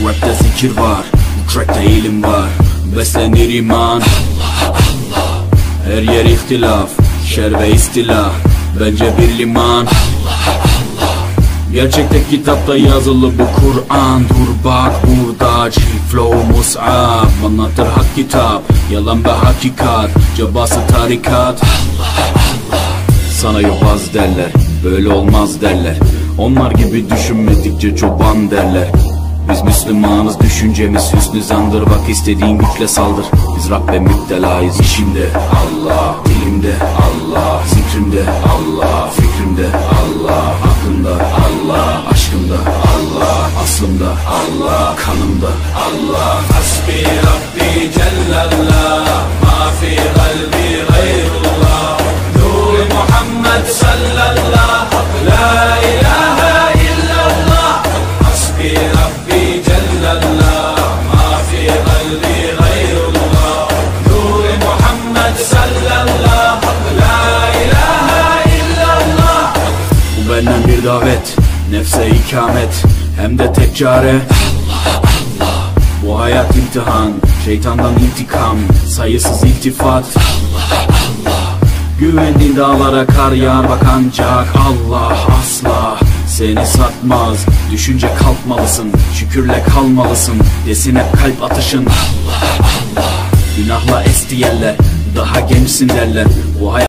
rapte zikir var, bu trackte ilim var. Beslenir iman, Allah Allah. Her yer ihtilaf, şer ve istila. Bence bir liman, Allah Allah. Gerçekte kitapta yazılı bu Kur'an. Dur bak burada G-Flow Mus'ab anlatır hak kitap, yalan ve hakikat, cabası tarikat. Allah Allah. Sana yobaz derler, böyle olmaz derler. Onlar gibi düşünmedikçe çoban derler. Biz Müslümanız, düşüncemiz hüsnü zandır. Bak istediğin güçle saldır. Biz Rabbe müptelayız. İşimde Allah, dilimde Allah, zikrimde Allah, fikrimde Allah, aklımda Allah, aşkımda Allah, aslımda Allah, kanımda Allah. Hasbi Rabbi Cellallah, ma fi kalbi gayrullah. Nur Muhammed sallallahu, la ilahe illallah. Hasbi Rabbi Cellallah, ma fi kalbi gayrullah. Nur Muhammed sallallahu, la ilahe illallah. Bu benden bir davet, nefse ikamet, hem de tek çare Allah Allah. Bu hayat imtihan, şeytandan intikam, sayısız iltifat Allah Allah. Güvendiğin dağlara kar yağar bak ancak Allah asla seni satmaz. Düşünce kalkmalısın, şükürle kalmalısın, desin hep kalp atışın Allah Allah. Günahla esti yerler, daha gençsin derler. Bu hayat